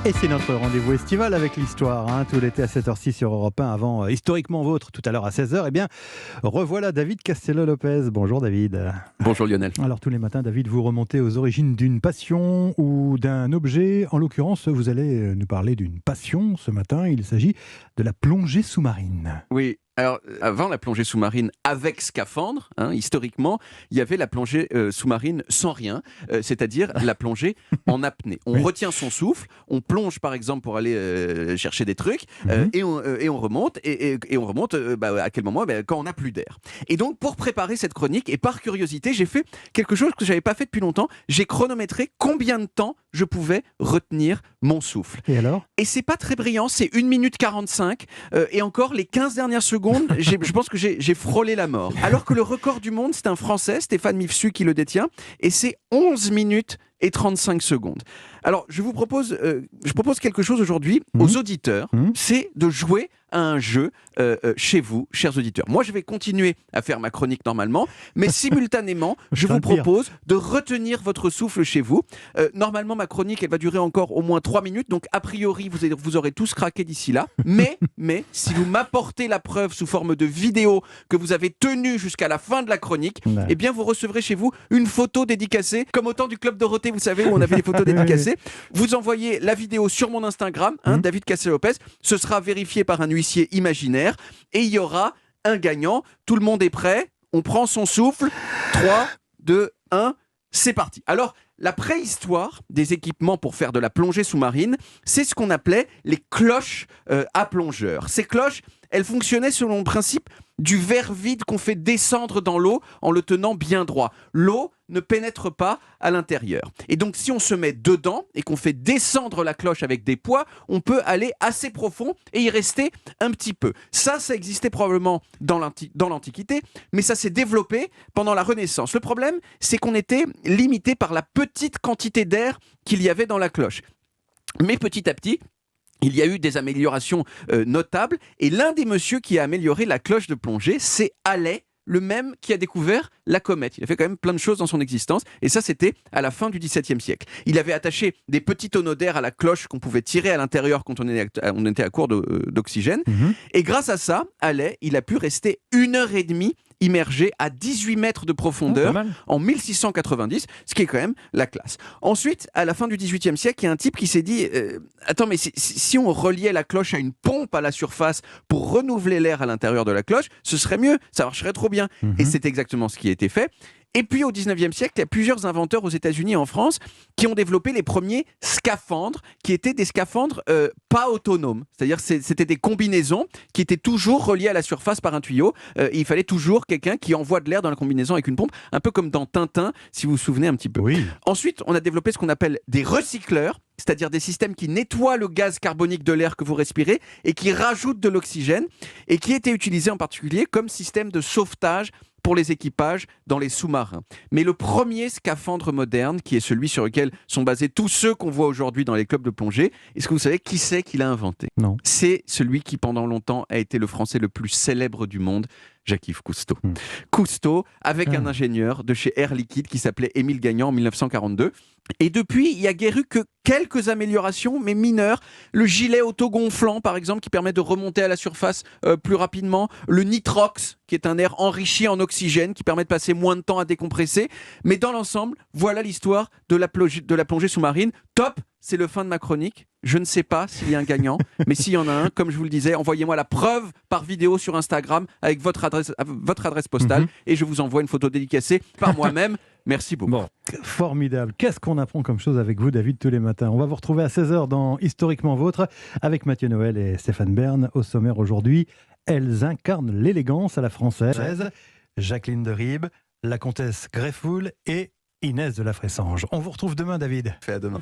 Et c'est notre rendez-vous estival avec l'histoire, tout l'été à 7h06 sur Europe 1, avant Historiquement Vôtre, tout à l'heure à 16h. Eh bien, revoilà David Castello-Lopez. Bonjour David. Bonjour Lionel. Alors tous les matins, David, vous remontez aux origines d'une passion ou d'un objet. En l'occurrence, vous allez nous parler d'une passion ce matin. Il s'agit de la plongée sous-marine. Oui. Alors, avant la plongée sous-marine avec scaphandre, historiquement, il y avait la plongée sous-marine sans rien, c'est-à-dire la plongée en apnée. On retient son souffle, on plonge par exemple pour aller chercher des trucs, et on remonte, et on remonte à quel moment quand on n'a plus d'air. Et donc, pour préparer cette chronique, et par curiosité, j'ai fait quelque chose que je n'avais pas fait depuis longtemps. J'ai chronométré combien de temps je pouvais retenir mon souffle. Et alors ? Et c'est pas très brillant, c'est 1 minute 45, et encore les 15 dernières secondes, je pense que j'ai frôlé la mort. Alors que le record du monde, c'est un Français, Stéphane Mifsu, qui le détient, et c'est 11 minutes et 35 secondes. Alors, je propose quelque chose aujourd'hui aux auditeurs, c'est de jouer à un jeu chez vous, chers auditeurs. Moi, je vais continuer à faire ma chronique normalement, mais simultanément, je vous propose de retenir votre souffle chez vous. Normalement, ma chronique, elle va durer encore au moins 3 minutes, donc a priori, vous aurez tous craqué d'ici là. Mais, si vous m'apportez la preuve sous forme de vidéo que vous avez tenu jusqu'à la fin de la chronique, eh bien, vous recevrez chez vous une photo dédicacée, comme au temps du Club Dorothée, vous savez, où on avait des photos dédicacées. Vous envoyez la vidéo sur mon Instagram, David Castello-Lopez. Ce sera vérifié par un huissier imaginaire et il y aura un gagnant. Tout le monde est prêt. On prend son souffle. 3, 2, 1, c'est parti. Alors, la préhistoire des équipements pour faire de la plongée sous-marine, c'est ce qu'on appelait les cloches à plongeurs. Ces cloches, elles fonctionnaient selon le principe du verre vide qu'on fait descendre dans l'eau en le tenant bien droit. L'eau ne pénètre pas à l'intérieur. Et donc, si on se met dedans et qu'on fait descendre la cloche avec des poids, on peut aller assez profond et y rester un petit peu. Ça existait probablement dans l'Antiquité, mais ça s'est développé pendant la Renaissance. Le problème, c'est qu'on était limité par la petite quantité d'air qu'il y avait dans la cloche. Mais petit à petit, il y a eu des améliorations notables, et l'un des messieurs qui a amélioré la cloche de plongée, c'est Halley, le même qui a découvert la comète. Il a fait quand même plein de choses dans son existence, et ça, c'était à la fin du XVIIe siècle. Il avait attaché des petits tonneaux d'air à la cloche qu'on pouvait tirer à l'intérieur quand on était à court d'oxygène, et grâce à ça, Halley, il a pu rester 1h30 immergé à 18 mètres de profondeur en 1690, ce qui est quand même la classe. Ensuite, à la fin du XVIIIe siècle, il y a un type qui s'est dit attends, mais si on reliait la cloche à une pompe à la surface pour renouveler l'air à l'intérieur de la cloche, ce serait mieux, ça marcherait trop bien. Et c'est exactement ce qui a été fait. Et puis au 19e siècle, il y a plusieurs inventeurs aux États-Unis et en France qui ont développé les premiers scaphandres, qui étaient des scaphandres pas autonomes. C'est-à-dire c'était des combinaisons qui étaient toujours reliées à la surface par un tuyau. Il fallait toujours quelqu'un qui envoie de l'air dans la combinaison avec une pompe, un peu comme dans Tintin, si vous vous souvenez un petit peu. Oui. Ensuite, on a développé ce qu'on appelle des recycleurs, c'est-à-dire des systèmes qui nettoient le gaz carbonique de l'air que vous respirez et qui rajoutent de l'oxygène, et qui étaient utilisés en particulier comme système de sauvetage pour les équipages dans les sous-marins. Mais le premier scaphandre moderne, qui est celui sur lequel sont basés tous ceux qu'on voit aujourd'hui dans les clubs de plongée, est-ce que vous savez qui c'est qui l'a inventé ? Non. C'est celui qui pendant longtemps a été le Français le plus célèbre du monde, Jacques-Yves Cousteau. Cousteau, avec un ingénieur de chez Air Liquide qui s'appelait Émile Gagnan en 1942. Et depuis, il n'y a guère eu que quelques améliorations, mais mineures. Le gilet autogonflant, par exemple, qui permet de remonter à la surface plus rapidement. Le nitrox, qui est un air enrichi en oxygène, qui permet de passer moins de temps à décompresser. Mais dans l'ensemble, voilà l'histoire de la plongée sous-marine. Top, c'est le fin de ma chronique. Je ne sais pas s'il y a un gagnant, mais s'il y en a un, comme je vous le disais, envoyez-moi la preuve par vidéo sur Instagram avec votre adresse postale, et je vous envoie une photo dédicacée par moi-même. Merci beaucoup. Bon, formidable. Qu'est-ce qu'on apprend comme chose avec vous, David, tous les matins. On va vous retrouver à 16h dans Historiquement Vôtre avec Mathieu Noël et Stéphane Bern. Au sommaire aujourd'hui, elles incarnent l'élégance à la française. Jacqueline de Ribes, la comtesse Greffoul et Inès de la Fressange. On vous retrouve demain, David. À demain.